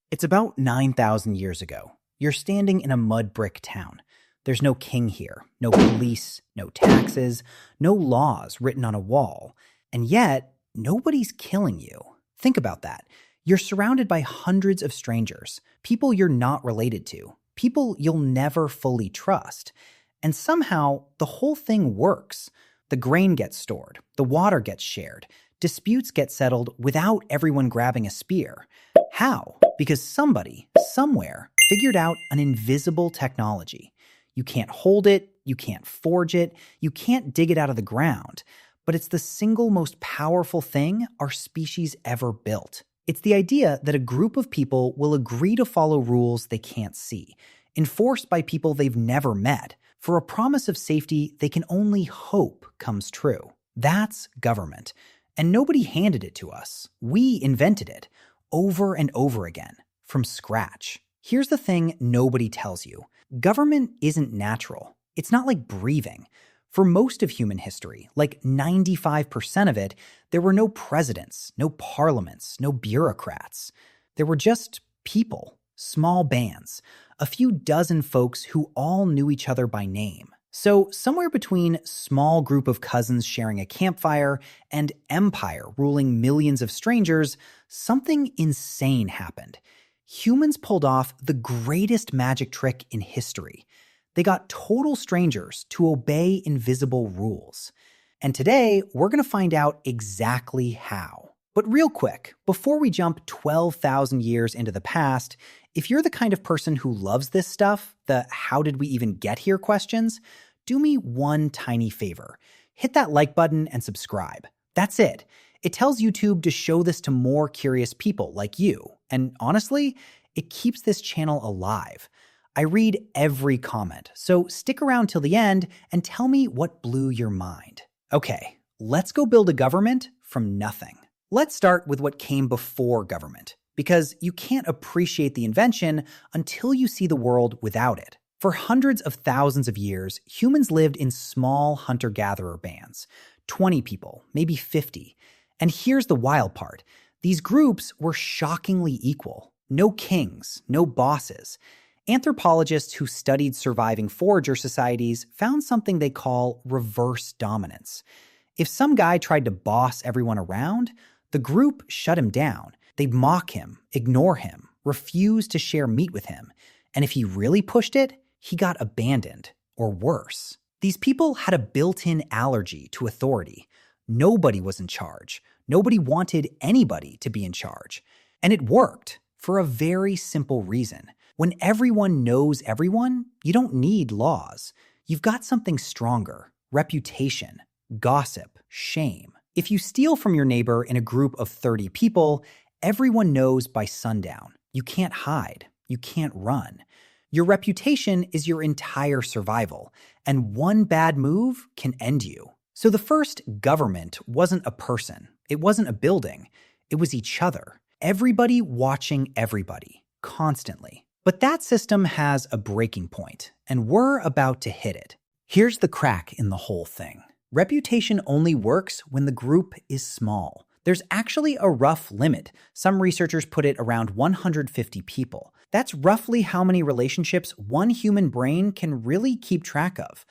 It's about 9,000 years ago. You're standing in a mud brick town. There's no king here, no police, no taxes, no laws written on a wall. And yet, nobody's killing you. Think about that. You're surrounded by hundreds of strangers, people you're not related to, people you'll never fully trust. And somehow, the whole thing works. The grain gets stored, the water gets shared, disputes get settled without everyone grabbing a spear. How? Because somebody, somewhere, figured out an invisible technology. You can't hold it, you can't forge it, you can't dig it out of the ground, but it's the single most powerful thing our species ever built. It's the idea that a group of people will agree to follow rules they can't see, enforced by people they've never met, for a promise of safety they can only hope comes true. That's government. And nobody handed it to us. We invented it, over and over again, from scratch. Here's the thing nobody tells you. Government isn't natural. It's not like breathing. For most of human history, like 95% of it, there were no presidents, no parliaments, no bureaucrats. There were just people, small bands, a few dozen folks who all knew each other by name. So somewhere between small group of cousins sharing a campfire and empire ruling millions of strangers, something insane happened. Humans pulled off the greatest magic trick in history. They got total strangers to obey invisible rules. And today, we're going to find out exactly how. But real quick, before we jump 12,000 years into the past, if you're the kind of person who loves this stuff, the how did we even get here questions, do me one tiny favor. Hit that like button and subscribe. That's it. It tells YouTube to show this to more curious people like you. And honestly, it keeps this channel alive. I read every comment, so stick around till the end and tell me what blew your mind. Okay, let's go build a government from nothing. Let's start with what came before government, because you can't appreciate the invention until you see the world without it. For hundreds of thousands of years, humans lived in small hunter-gatherer bands, 20 people, maybe 50. And here's the wild part. These groups were shockingly equal. No kings, no bosses. Anthropologists who studied surviving forager societies found something they call reverse dominance. If some guy tried to boss everyone around, the group shut him down. They'd mock him, ignore him, refuse to share meat with him. And if he really pushed it, he got abandoned, or worse. These people had a built-in allergy to authority. Nobody was in charge. Nobody wanted anybody to be in charge. And it worked for a very simple reason. When everyone knows everyone, you don't need laws. You've got something stronger: reputation, gossip, shame. If you steal from your neighbor in a group of 30 people, everyone knows by sundown. You can't hide. You can't run. Your reputation is your entire survival, and one bad move can end you. So the first government wasn't a person. It wasn't a building. It was each other. Everybody watching everybody, constantly. But that system has a breaking point, and we're about to hit it. Here's the crack in the whole thing. Reputation only works when the group is small. There's actually a rough limit. Some researchers put it around 150 people. That's roughly how many relationships one human brain can really keep track of.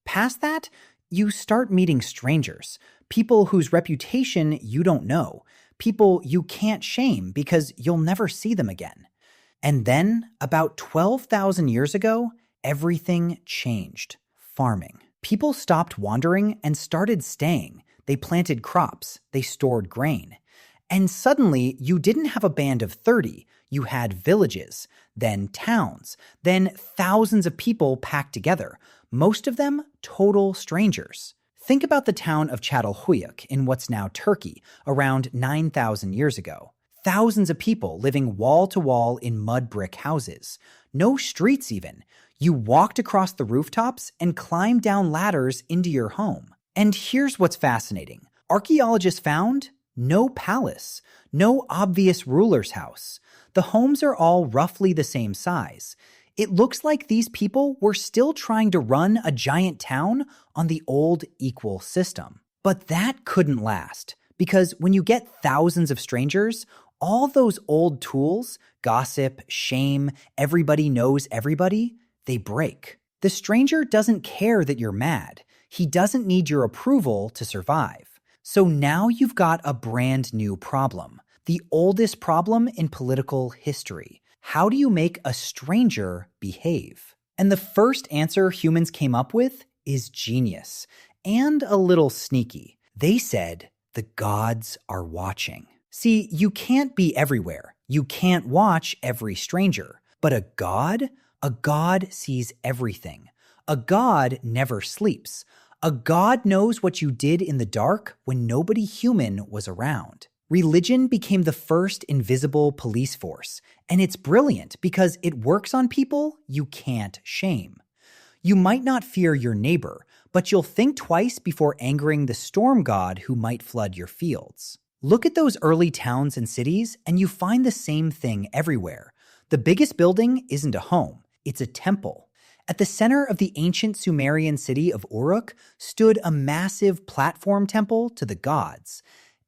Past that, you start meeting strangers, people whose reputation you don't know, people you can't shame because you'll never see them again. And then, about 12,000 years ago, everything changed. Farming. People stopped wandering and started staying. They planted crops. They stored grain. And suddenly, you didn't have a band of 30. You had villages, then towns, then thousands of people packed together, most of them total strangers. Think about the town of Çatalhöyük in what's now Turkey, around 9,000 years ago. Thousands of people living wall to wall in mud brick houses. No streets even. You walked across the rooftops and climbed down ladders into your home. And here's what's fascinating. Archaeologists found no palace, no obvious ruler's house. The homes are all roughly the same size. It looks like these people were still trying to run a giant town on the old equal system. But that couldn't last, because when you get thousands of strangers, All those old tools, gossip, shame, everybody knows everybody, they break. The stranger doesn't care that you're mad. He doesn't need your approval to survive. So now you've got a brand new problem. The oldest problem in political history. How do you make a stranger behave? And the first answer humans came up with is genius and a little sneaky. They said, the gods are watching. See, you can't be everywhere. You can't watch every stranger. But a god sees everything. A god never sleeps. A god knows what you did in the dark when nobody human was around. Religion became the first invisible police force, and it's brilliant because it works on people you can't shame. You might not fear your neighbor, but you'll think twice before angering the storm god who might flood your fields. Look at those early towns and cities, and you find the same thing everywhere. The biggest building isn't a home, it's a temple. At the center of the ancient Sumerian city of Uruk stood a massive platform temple to the gods.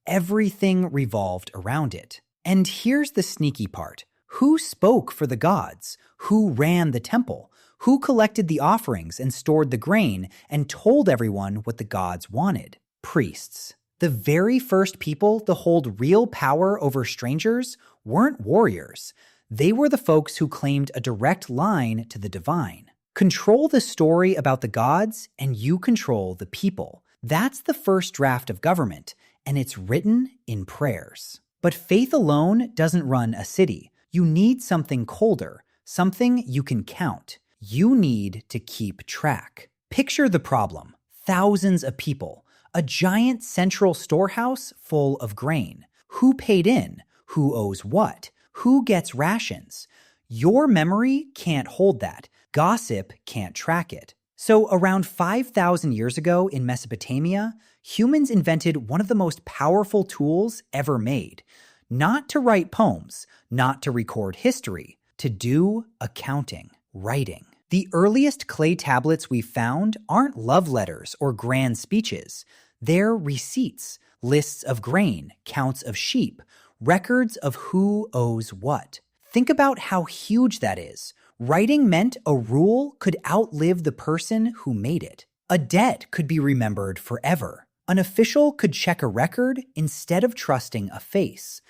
Everything revolved around it. And here's the sneaky part. Who spoke for the gods? Who ran the temple? Who collected the offerings and stored the grain and told everyone what the gods wanted? Priests. The very first people to hold real power over strangers weren't warriors. They were the folks who claimed a direct line to the divine. Control the story about the gods, and you control the people. That's the first draft of government, and it's written in prayers. But faith alone doesn't run a city. You need something colder, something you can count. You need to keep track. Picture the problem. Thousands of people. A giant central storehouse full of grain. Who paid in? Who owes what? Who gets rations? Your memory can't hold that. Gossip can't track it. So around 5,000 years ago in Mesopotamia, humans invented one of the most powerful tools ever made. Not to write poems, not to record history, to do accounting, writing. The earliest clay tablets we found aren't love letters or grand speeches. They're receipts, lists of grain, counts of sheep, records of who owes what. Think about how huge that is. Writing meant a rule could outlive the person who made it. A debt could be remembered forever. An official could check a record instead of trusting a face.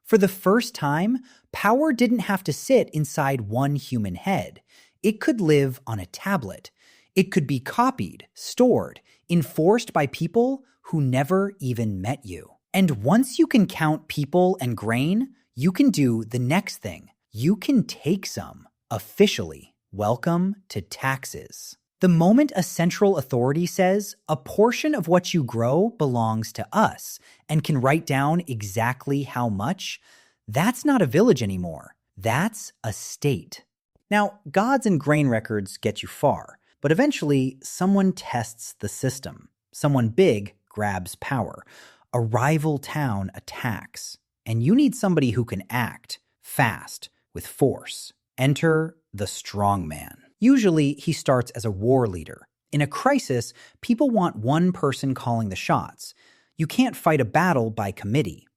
For the first time, power didn't have to sit inside one human head. It could live on a tablet. It could be copied, stored, enforced by people who never even met you. And once you can count people and grain, you can do the next thing. You can take some. Officially, welcome to taxes. The moment a central authority says, a portion of what you grow belongs to us and can write down exactly how much, that's not a village anymore. That's a state. Now, gods and grain records get you far, but eventually someone tests the system. Someone big grabs power. A rival town attacks. And you need somebody who can act fast, with force. Enter the strongman. Usually, he starts as a war leader. In a crisis, people want one person calling the shots. You can't fight a battle by committee.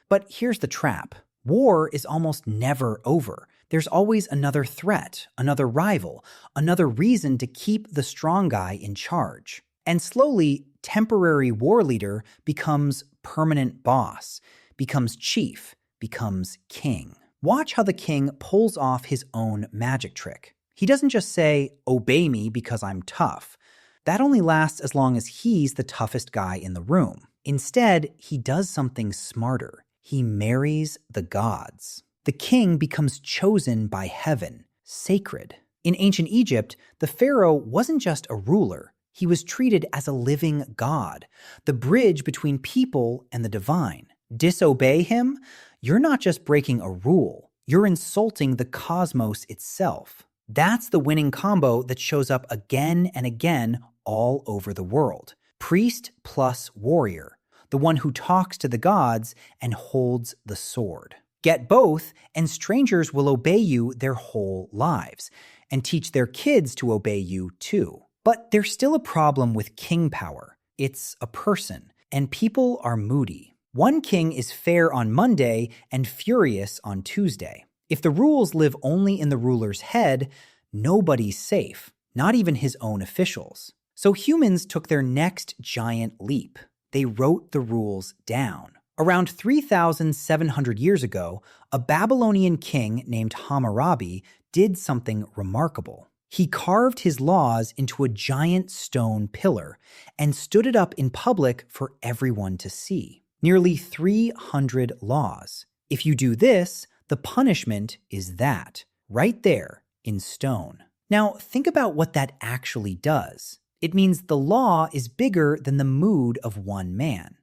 But here's the trap. War is almost never over. There's always another threat, another rival, another reason to keep the strong guy in charge. And slowly, temporary war leader becomes permanent boss, becomes chief, becomes king. Watch how the king pulls off his own magic trick. He doesn't just say, obey me because I'm tough. That only lasts as long as he's the toughest guy in the room. Instead, he does something smarter. He marries the gods. The king becomes chosen by heaven, sacred. In ancient Egypt, the pharaoh wasn't just a ruler. He was treated as a living god, the bridge between people and the divine. Disobey him? You're not just breaking a rule, you're insulting the cosmos itself. That's the winning combo that shows up again and again all over the world. Priest plus warrior, the one who talks to the gods and holds the sword. Get both, and strangers will obey you their whole lives, and teach their kids to obey you too. But there's still a problem with king power. It's a person, and people are moody. One king is fair on Monday and furious on Tuesday. If the rules live only in the ruler's head, nobody's safe, not even his own officials. So humans took their next giant leap. They wrote the rules down. Around 3,700 years ago, a Babylonian king named Hammurabi did something remarkable. He carved his laws into a giant stone pillar and stood it up in public for everyone to see. Nearly 300 laws. If you do this, the punishment is that, right there in stone. Now, think about what that actually does. It means the law is bigger than the mood of one man.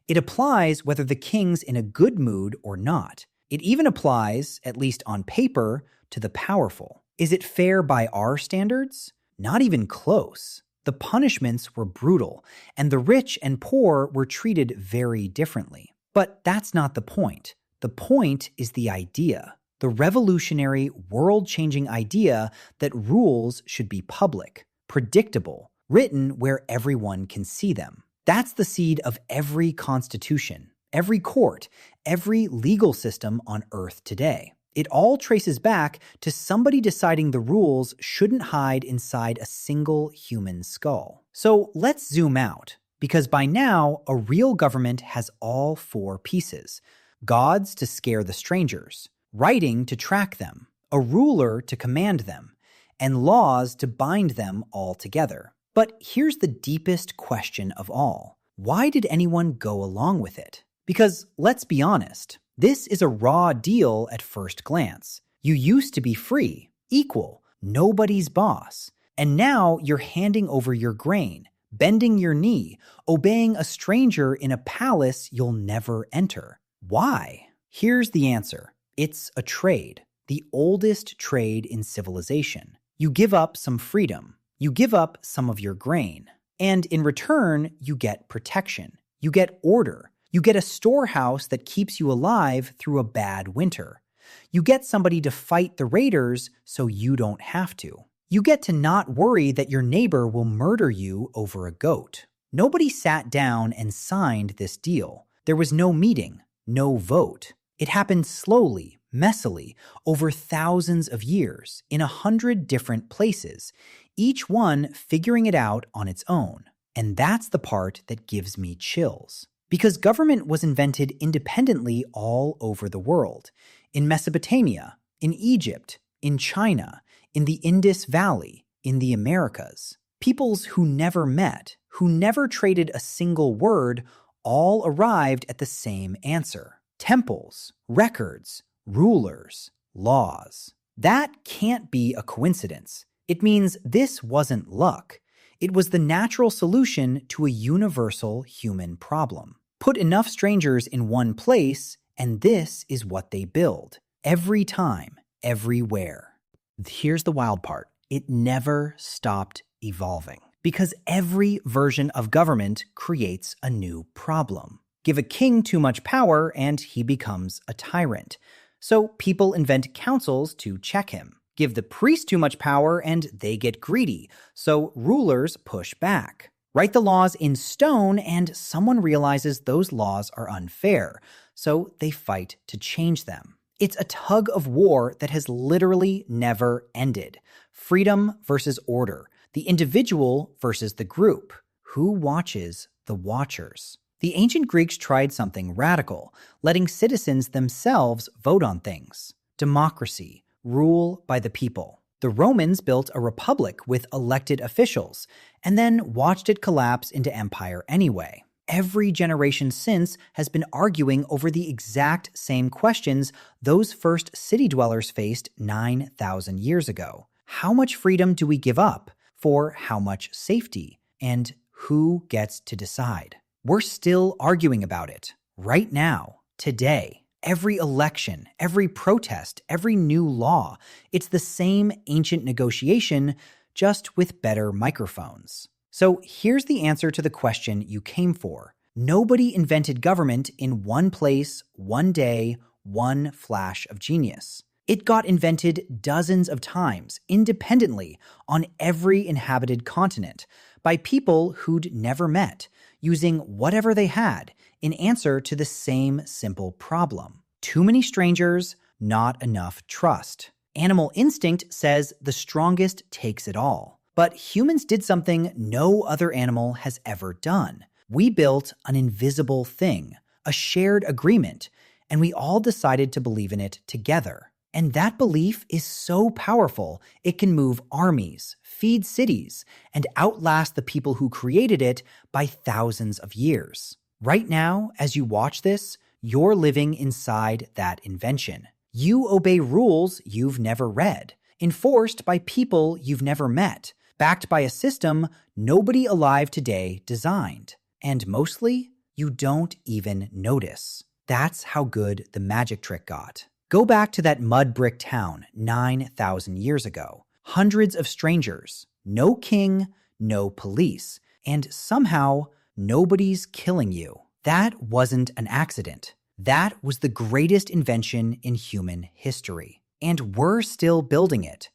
It applies whether the king's in a good mood or not. It even applies, at least on paper, to the powerful. Is it fair by our standards? Not even close. The punishments were brutal, and the rich and poor were treated very differently. But that's not the point. The point is the idea, the revolutionary, world-changing idea that rules should be public, predictable, written where everyone can see them. That's the seed of every constitution, every court, every legal system on Earth today. It all traces back to somebody deciding the rules shouldn't hide inside a single human skull. So let's zoom out, because by now, a real government has all four pieces. Gods to scare the strangers, writing to track them, a ruler to command them, and laws to bind them all together. But here's the deepest question of all. Why did anyone go along with it? Because let's be honest, this is a raw deal at first glance. You used to be free, equal, nobody's boss. And now you're handing over your grain, bending your knee, obeying a stranger in a palace you'll never enter. Why? Here's the answer. It's a trade, the oldest trade in civilization. You give up some freedom. You give up some of your grain. And in return, you get protection. You get order. You get a storehouse that keeps you alive through a bad winter. You get somebody to fight the raiders so you don't have to. You get to not worry that your neighbor will murder you over a goat. Nobody sat down and signed this deal. There was no meeting, no vote. It happened slowly, messily, over thousands of years, in 100 different places, each one figuring it out on its own. And that's the part that gives me chills. Because government was invented independently all over the world. In Mesopotamia, in Egypt, in China, in the Indus Valley, in the Americas. Peoples who never met, who never traded a single word, all arrived at the same answer. Temples, records, rulers, laws. That can't be a coincidence. It means this wasn't luck. It was the natural solution to a universal human problem. Put enough strangers in one place, and this is what they build. Every time, everywhere. Here's the wild part. It never stopped evolving. Because every version of government creates a new problem. Give a king too much power, and he becomes a tyrant. So people invent councils to check him. Give the priest too much power, and they get greedy. So rulers push back. Write the laws in stone, and someone realizes those laws are unfair. So they fight to change them. It's a tug of war that has literally never ended. Freedom versus order. The individual versus the group. Who watches the watchers? The ancient Greeks tried something radical, letting citizens themselves vote on things. Democracy, rule by the people. The Romans built a republic with elected officials, and then watched it collapse into empire anyway. Every generation since has been arguing over the exact same questions those first city dwellers faced 9,000 years ago. How much freedom do we give up? For how much safety? And who gets to decide? We're still arguing about it. Right now. Today. Every election, every protest, every new law. It's the same ancient negotiation, just with better microphones. So here's the answer to the question you came for. Nobody invented government in one place, one day, one flash of genius. It got invented dozens of times, independently, on every inhabited continent, by people who'd never met, using whatever they had, in answer to the same simple problem. Too many strangers, not enough trust. Animal instinct says the strongest takes it all. But humans did something no other animal has ever done. We built an invisible thing, a shared agreement, and we all decided to believe in it together. And that belief is so powerful, it can move armies, feed cities, and outlast the people who created it by thousands of years. Right now, as you watch this, you're living inside that invention. You obey rules you've never read, enforced by people you've never met, backed by a system nobody alive today designed. And mostly, you don't even notice. That's how good the magic trick got. Go back to that mud brick town 9,000 years ago. Hundreds of strangers, no king, no police, and somehow nobody's killing you. That wasn't an accident. That was the greatest invention in human history. And we're still building it.